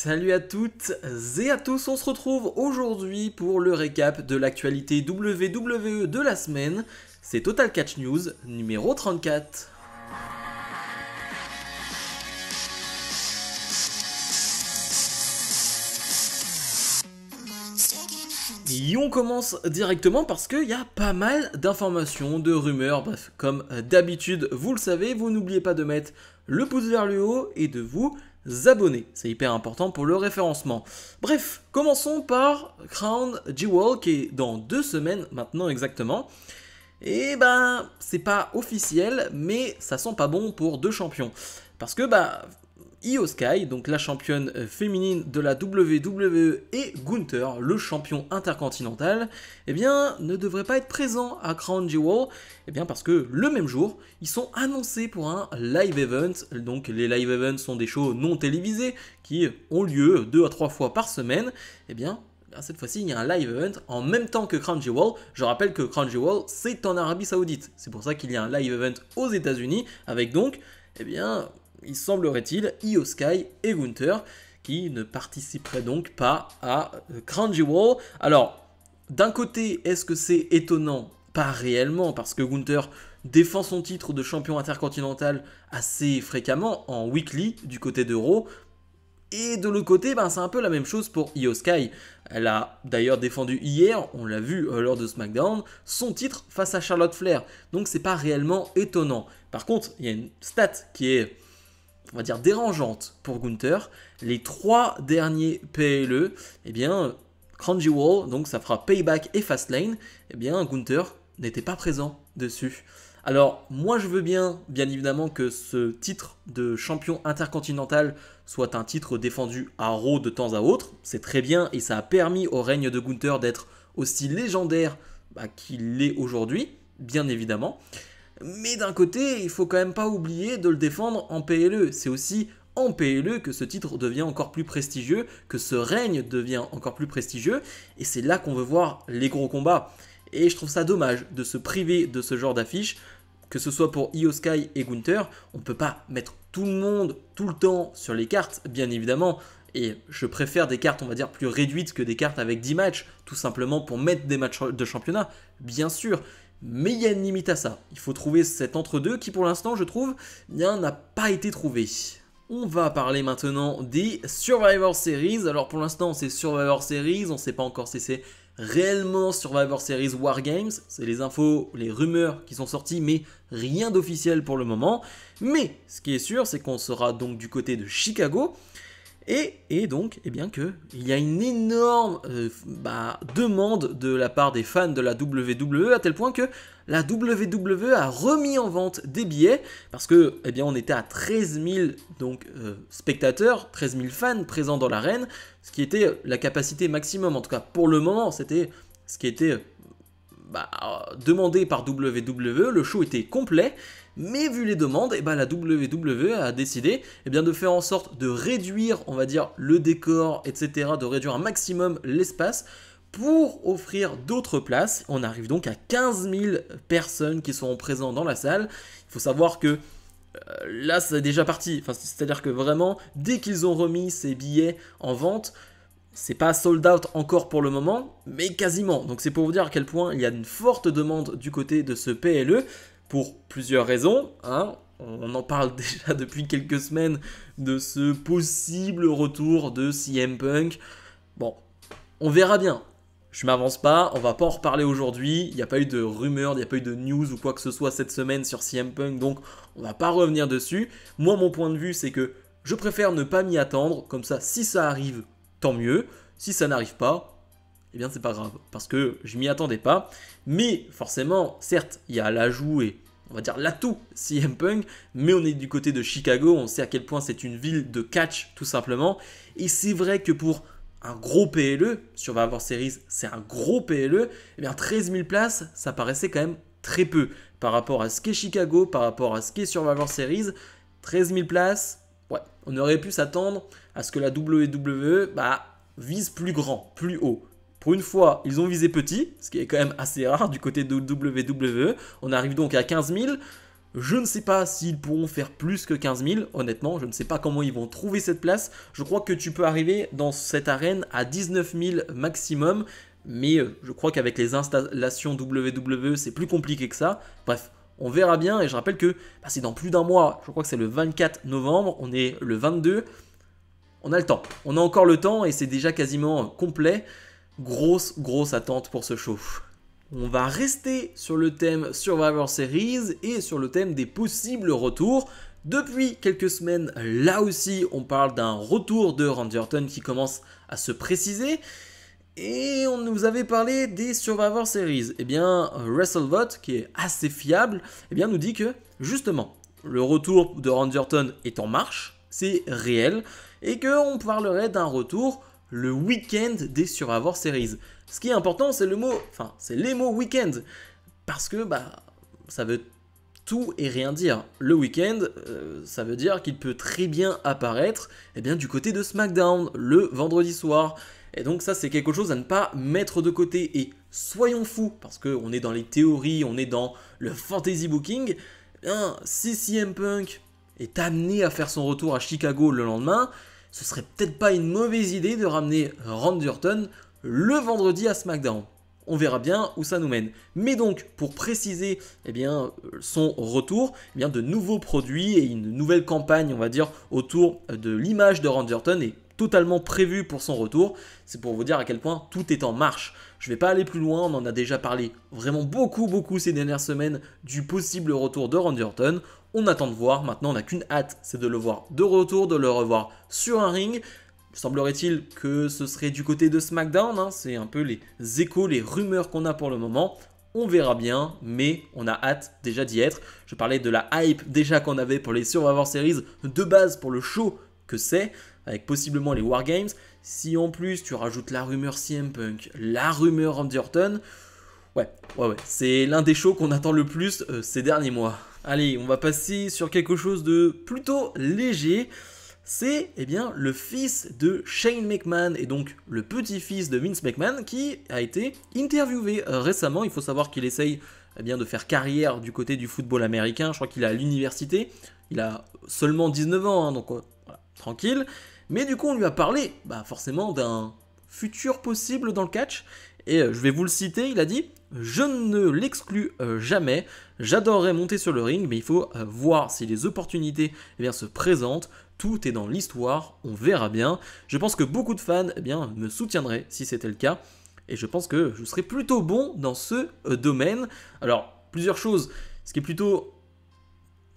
Salut à toutes et à tous, on se retrouve aujourd'hui pour le récap de l'actualité WWE de la semaine. C'est Total Catch News numéro 34. Et on commence directement parce qu'il y a pas mal d'informations, de rumeurs, bref, comme d'habitude, vous le savez, vous n'oubliez pas de mettre le pouce vers le haut et de vous abonner, c'est hyper important pour le référencement. Bref, commençons par Crown Jewel qui est dans 2 semaines maintenant exactement. Et ben, c'est pas officiel, mais ça sent pas bon pour 2 champions. Parce que Io Sky, donc la championne féminine de la WWE, et Gunther, le champion intercontinental, eh bien, ne devraient pas être présents à Crown Jewel, eh bien parce que le même jour, ils sont annoncés pour un live event. Donc les live events sont des shows non télévisés qui ont lieu 2 à 3 fois par semaine. Eh bien, cette fois-ci, il y a un live event en même temps que Crown Jewel. Je rappelle que Crown Jewel, c'est en Arabie Saoudite. C'est pour ça qu'il y a un live event aux États-Unis avec donc, eh bien, il semblerait-il, Io Sky et Gunther qui ne participeraient donc pas à Crown Jewel. Alors, d'un côté, est-ce que c'est étonnant? Pas réellement, parce que Gunther défend son titre de champion intercontinental assez fréquemment en weekly du côté de Raw. Et de l'autre côté, c'est un peu la même chose pour Io Sky. Elle a d'ailleurs défendu hier, on l'a vu lors de SmackDown, son titre face à Charlotte Flair. Donc c'est pas réellement étonnant. Par contre, il y a une stat qui est, on va dire, dérangeante pour Gunther. Les 3 derniers PLE, eh bien, Crown Jewel, donc ça fera Payback et Fastlane, eh bien, Gunther n'était pas présent dessus. Alors, moi je veux bien évidemment que ce titre de champion intercontinental soit un titre défendu à Raw de temps à autre. C'est très bien et ça a permis au règne de Gunther d'être aussi légendaire qu'il l'est aujourd'hui, bien évidemment. Mais d'un côté, il faut quand même pas oublier de le défendre en PLE. C'est aussi en PLE que ce titre devient encore plus prestigieux, que ce règne devient encore plus prestigieux. Et c'est là qu'on veut voir les gros combats. Et je trouve ça dommage de se priver de ce genre d'affiche, que ce soit pour Io Sky et Gunther. On ne peut pas mettre tout le monde, tout le temps sur les cartes, bien évidemment. Et je préfère des cartes, on va dire, plus réduites que des cartes avec 10 matchs, tout simplement pour mettre des matchs de championnat, bien sûr. Mais il y a une limite à ça. Il faut trouver cet entre-deux qui, pour l'instant, je trouve, n'a pas été trouvé. On va parler maintenant des Survivor Series. Alors pour l'instant, c'est Survivor Series. On ne sait pas encore si c'est réellement Survivor Series War Games. C'est les infos, les rumeurs qui sont sorties, mais rien d'officiel pour le moment. Mais ce qui est sûr, c'est qu'on sera donc du côté de Chicago. Et donc, eh bien que il y a une énorme demande de la part des fans de la WWE, à tel point que la WWE a remis en vente des billets, parce que eh bien, on était à 13 000 spectateurs, 13 000 fans présents dans l'arène, ce qui était la capacité maximum, en tout cas pour le moment, c'était ce qui était demandé par WWE. Le show était complet. Mais vu les demandes, la WWE a décidé de faire en sorte de réduire, on va dire, le décor, etc., de réduire un maximum l'espace pour offrir d'autres places. On arrive donc à 15 000 personnes qui seront présentes dans la salle. Il faut savoir que là, c'est déjà parti. C'est-à-dire que vraiment, dès qu'ils ont remis ces billets en vente, c'est pas sold out encore pour le moment, mais quasiment. Donc c'est pour vous dire à quel point il y a une forte demande du côté de ce PLE. Pour plusieurs raisons, on en parle déjà depuis quelques semaines de ce possible retour de CM Punk. Bon, on verra bien. Je m'avance pas, on va pas en reparler aujourd'hui. Il n'y a pas eu de rumeurs, il n'y a pas eu de news ou quoi que ce soit cette semaine sur CM Punk, donc on va pas revenir dessus. Moi, mon point de vue, c'est que je préfère ne pas m'y attendre. Comme ça, si ça arrive, tant mieux. Si ça n'arrive pas, eh bien c'est pas grave, parce que je m'y attendais pas. Mais forcément, certes, il y a l'ajout et on va dire l'atout CM Punk, mais on est du côté de Chicago, on sait à quel point c'est une ville de catch tout simplement. Et c'est vrai que pour un gros PLE, Survivor Series, c'est un gros PLE, eh bien 13 000 places, ça paraissait quand même très peu par rapport à ce qu'est Chicago, par rapport à ce qu'est Survivor Series. 13 000 places, ouais, on aurait pu s'attendre à ce que la WWE vise plus grand, plus haut. Pour une fois, ils ont visé petit, ce qui est quand même assez rare du côté de WWE. On arrive donc à 15 000. Je ne sais pas s'ils pourront faire plus que 15 000, honnêtement, je ne sais pas comment ils vont trouver cette place. Je crois que tu peux arriver dans cette arène à 19 000 maximum, mais je crois qu'avec les installations WWE, c'est plus compliqué que ça. Bref, on verra bien, et je rappelle que c'est dans plus d'un mois, je crois que c'est le 24 novembre, on est le 22, on a le temps. On a encore le temps, et c'est déjà quasiment complet. Grosse attente pour ce show. On va rester sur le thème Survivor Series et sur le thème des possibles retours. Depuis quelques semaines, là aussi, on parle d'un retour de Randy Orton qui commence à se préciser. Et on nous avait parlé des Survivor Series. Eh bien, WrestleVote, qui est assez fiable, eh bien, nous dit que, justement, le retour de Randy Orton est en marche, c'est réel, et qu'on parlerait d'un retour le week-end des Survivor Series. Ce qui est important, c'est les mots week-end. Parce que ça veut tout et rien dire. Le week-end, ça veut dire qu'il peut très bien apparaître du côté de SmackDown, le vendredi soir. Et donc ça, c'est quelque chose à ne pas mettre de côté. Et soyons fous, parce qu'on est dans les théories, on est dans le fantasy booking. Si CM Punk est amené à faire son retour à Chicago le lendemain, ce serait peut-être pas une mauvaise idée de ramener Randy Orton le vendredi à SmackDown. On verra bien où ça nous mène. Mais donc, pour préciser son retour, de nouveaux produits et une nouvelle campagne, on va dire, autour de l'image de Randy Orton est totalement prévue pour son retour. C'est pour vous dire à quel point tout est en marche. Je ne vais pas aller plus loin, on en a déjà parlé vraiment beaucoup ces dernières semaines du possible retour de Randy Orton. On attend de voir, maintenant on n'a qu'une hâte, c'est de le voir de retour, de le revoir sur un ring. Semblerait-il que ce serait du côté de SmackDown, c'est un peu les échos, les rumeurs qu'on a pour le moment. On verra bien, mais on a hâte déjà d'y être. Je parlais de la hype déjà qu'on avait pour les Survivor Series de base pour le show que c'est, avec possiblement les Wargames. Si en plus tu rajoutes la rumeur CM Punk, la rumeur Randy Orton, ouais, c'est l'un des shows qu'on attend le plus ces derniers mois. Allez, on va passer sur quelque chose de plutôt léger. C'est le fils de Shane McMahon et donc le petit-fils de Vince McMahon qui a été interviewé récemment. Il faut savoir qu'il essaye de faire carrière du côté du football américain. Je crois qu'il est à l'université. Il a seulement 19 ans, donc voilà, tranquille. Mais du coup, on lui a parlé forcément d'un futur possible dans le catch. Et je vais vous le citer, il a dit « Je ne l'exclus jamais, j'adorerais monter sur le ring, mais il faut voir si les opportunités se présentent. Tout est dans l'histoire, on verra bien. Je pense que beaucoup de fans me soutiendraient si c'était le cas. Et je pense que je serais plutôt bon dans ce domaine. » Alors, plusieurs choses. Ce qui est plutôt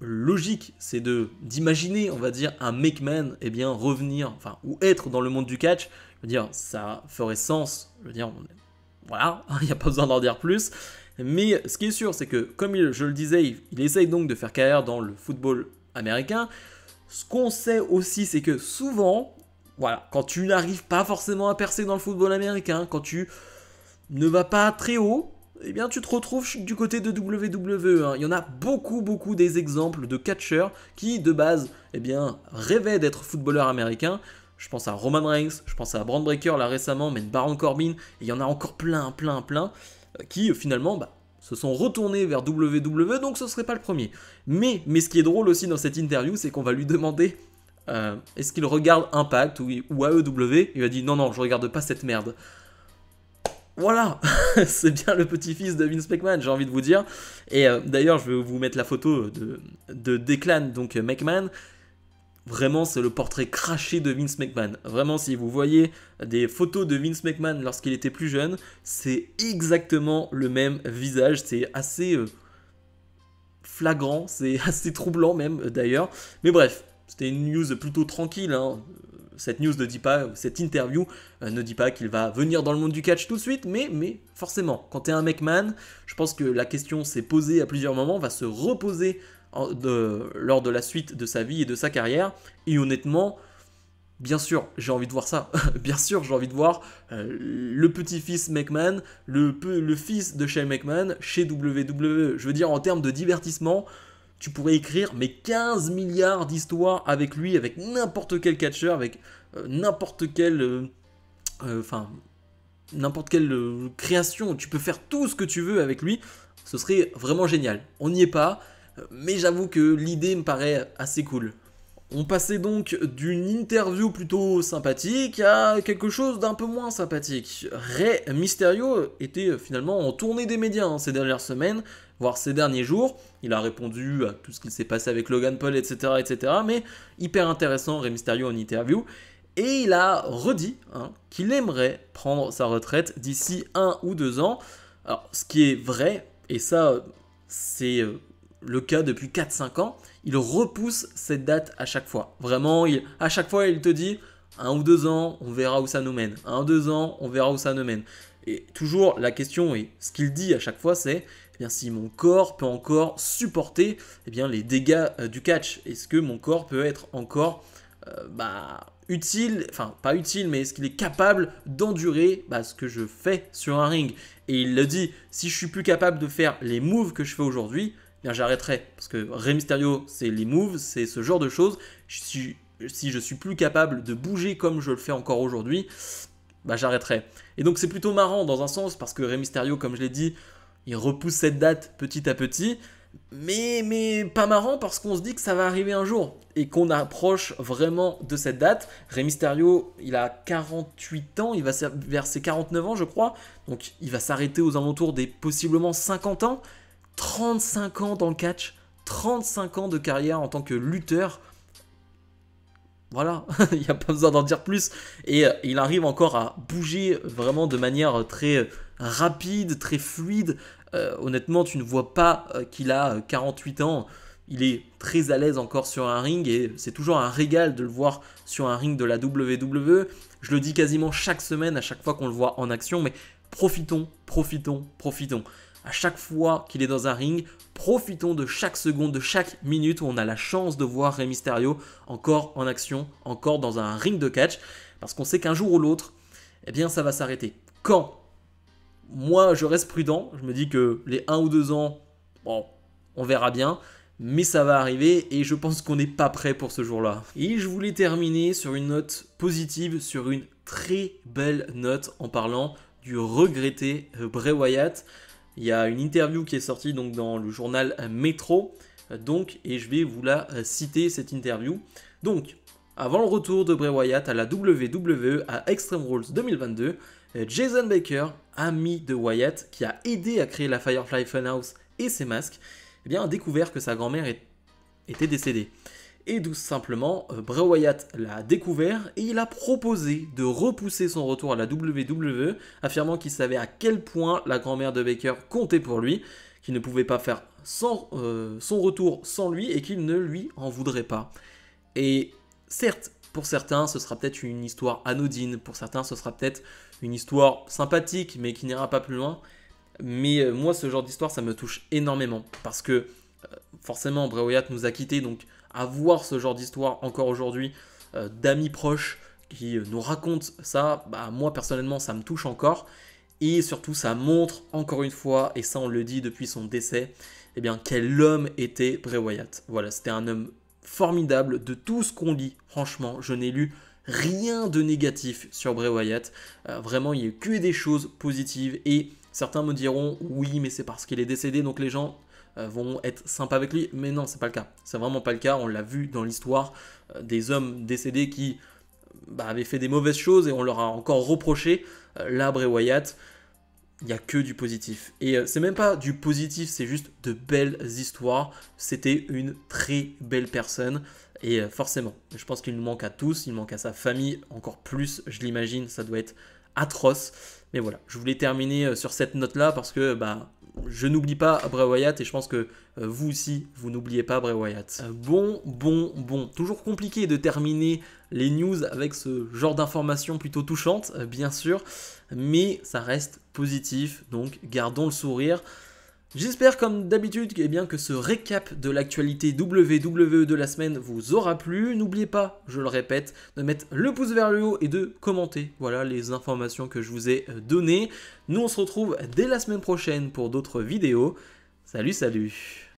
logique, c'est d'imaginer, on va dire, un McMahon revenir, ou être dans le monde du catch. Je veux dire, ça ferait sens. Je veux dire, voilà, il n'y a pas besoin d'en dire plus. Mais ce qui est sûr, c'est que, comme je le disais, il essaye donc de faire carrière dans le football américain. Ce qu'on sait aussi, c'est que souvent, voilà, quand tu n'arrives pas forcément à percer dans le football américain, quand tu ne vas pas très haut, tu te retrouves du côté de WWE. Il y en a beaucoup des exemples de catcheurs qui, de base, rêvaient d'être footballeurs américains. Je pense à Roman Reigns, je pense à Braun Breaker là récemment, mais Baron Corbin, et il y en a encore plein, qui finalement se sont retournés vers WWE, donc ce serait pas le premier. Mais ce qui est drôle aussi dans cette interview, c'est qu'on va lui demander est-ce qu'il regarde Impact ou AEW. Il va dire non, je regarde pas cette merde. Voilà, c'est bien le petit-fils de Vince McMahon, j'ai envie de vous dire. Et d'ailleurs, je vais vous mettre la photo de Declan, donc McMahon. Vraiment, c'est le portrait craché de Vince McMahon. Vraiment, si vous voyez des photos de Vince McMahon lorsqu'il était plus jeune, c'est exactement le même visage. C'est assez flagrant, c'est assez troublant même d'ailleurs. Mais bref, c'était une news plutôt tranquille. Cette news ne dit pas, cette interview ne dit pas qu'il va venir dans le monde du catch tout de suite, mais forcément, quand tu es un McMahon, je pense que la question s'est posée à plusieurs moments, va se reposer lors de la suite de sa vie et de sa carrière. Et honnêtement, bien sûr, j'ai envie de voir ça. Bien sûr, j'ai envie de voir le petit-fils McMahon, le fils de Shane McMahon chez WWE. Je veux dire, en termes de divertissement, tu pourrais écrire 15 milliards d'histoires avec lui, avec n'importe quel catcheur, avec n'importe quelle création. Tu peux faire tout ce que tu veux avec lui. Ce serait vraiment génial. On n'y est pas. mais j'avoue que l'idée me paraît assez cool. On passait donc d'une interview plutôt sympathique à quelque chose d'un peu moins sympathique. Rey Mysterio était finalement en tournée des médias ces dernières semaines, voire ces derniers jours. Il a répondu à tout ce qui s'est passé avec Logan Paul, etc., etc. Mais hyper intéressant, Rey Mysterio en interview. Et il a redit qu'il aimerait prendre sa retraite d'ici 1 ou 2 ans. Alors, ce qui est vrai, et ça, c'est le cas depuis 4-5 ans, il repousse cette date à chaque fois. Vraiment, à chaque fois, il te dit 1 ou 2 ans, on verra où ça nous mène. 1 ou 2 ans, on verra où ça nous mène. Et toujours, la question, et ce qu'il dit à chaque fois, c'est si mon corps peut encore supporter les dégâts du catch. Est-ce que mon corps peut être encore utile, enfin pas utile, mais est-ce qu'il est capable d'endurer ce que je fais sur un ring? Et il le dit, si je suis plus capable de faire les moves que je fais aujourd'hui, j'arrêterai. Parce que Rey Mysterio, c'est les moves, c'est ce genre de choses. Si je suis plus capable de bouger comme je le fais encore aujourd'hui, j'arrêterai. Et donc c'est plutôt marrant dans un sens, parce que Rey Mysterio, comme je l'ai dit, il repousse cette date petit à petit. Mais pas marrant parce qu'on se dit que ça va arriver un jour et qu'on approche vraiment de cette date. Rey Mysterio, il a 48 ans, il va vers ses 49 ans je crois, donc il va s'arrêter aux alentours des possiblement 50 ans. 35 ans dans le catch, 35 ans de carrière en tant que lutteur. Voilà, il n'y a pas besoin d'en dire plus. Et il arrive encore à bouger vraiment de manière très rapide, très fluide. Honnêtement, tu ne vois pas qu'il a 48 ans. Il est très à l'aise encore sur un ring et c'est toujours un régal de le voir sur un ring de la WWE. Je le dis quasiment chaque semaine, à chaque fois qu'on le voit en action, mais profitons, profitons, profitons. À chaque fois qu'il est dans un ring, profitons de chaque seconde, de chaque minute où on a la chance de voir Rey Mysterio encore en action, encore dans un ring de catch, parce qu'on sait qu'un jour ou l'autre, ça va s'arrêter. Quand? Moi, je reste prudent, je me dis que les 1 ou 2 ans, bon, on verra bien, mais ça va arriver et je pense qu'on n'est pas prêt pour ce jour-là. Et je voulais terminer sur une note positive, sur une très belle note en parlant du regretté Bray Wyatt. Il y a une interview qui est sortie donc dans le journal Metro, et je vais vous la citer cette interview. Donc, avant le retour de Bray Wyatt à la WWE à Extreme Rules 2022, Jason Baker, ami de Wyatt, qui a aidé à créer la Firefly Funhouse et ses masques, a découvert que sa grand-mère était décédée. Et tout simplement, Bray Wyatt l'a découvert et il a proposé de repousser son retour à la WWE, affirmant qu'il savait à quel point la grand-mère de Baker comptait pour lui, qu'il ne pouvait pas faire son retour sans lui et qu'il ne lui en voudrait pas. Et certes, pour certains, ce sera peut-être une histoire anodine, pour certains, ce sera peut-être une histoire sympathique, mais qui n'ira pas plus loin. Mais moi, ce genre d'histoire, ça me touche énormément, parce que forcément, Bray Wyatt nous a quittés, donc avoir ce genre d'histoire encore aujourd'hui, d'amis proches qui nous racontent ça, moi personnellement, ça me touche encore. Et surtout, ça montre encore une fois, et ça on le dit depuis son décès, quel homme était Bray Wyatt. Voilà, c'était un homme formidable. De tout ce qu'on lit, franchement, je n'ai lu rien de négatif sur Bray Wyatt. Vraiment, il n'y a que des choses positives. Et certains me diront, oui, mais c'est parce qu'il est décédé, donc les gens vont être sympas avec lui. Mais non, c'est pas le cas. C'est vraiment pas le cas. On l'a vu dans l'histoire des hommes décédés qui avaient fait des mauvaises choses et on leur a encore reproché. Là, Bray Wyatt, il n'y a que du positif. Et c'est même pas du positif, c'est juste de belles histoires. C'était une très belle personne. Et forcément, je pense qu'il nous manque à tous. Il manque à sa famille encore plus, je l'imagine. Ça doit être atroce. Mais voilà, je voulais terminer sur cette note-là parce que je n'oublie pas Bray Wyatt et je pense que vous aussi, vous n'oubliez pas Bray Wyatt. Bon. Toujours compliqué de terminer les news avec ce genre d'informations plutôt touchantes, bien sûr, mais ça reste positif, donc gardons le sourire. J'espère comme d'habitude que ce récap de l'actualité WWE de la semaine vous aura plu. N'oubliez pas, je le répète, de mettre le pouce vers le haut et de commenter voilà, les informations que je vous ai données. Nous on se retrouve dès la semaine prochaine pour d'autres vidéos. Salut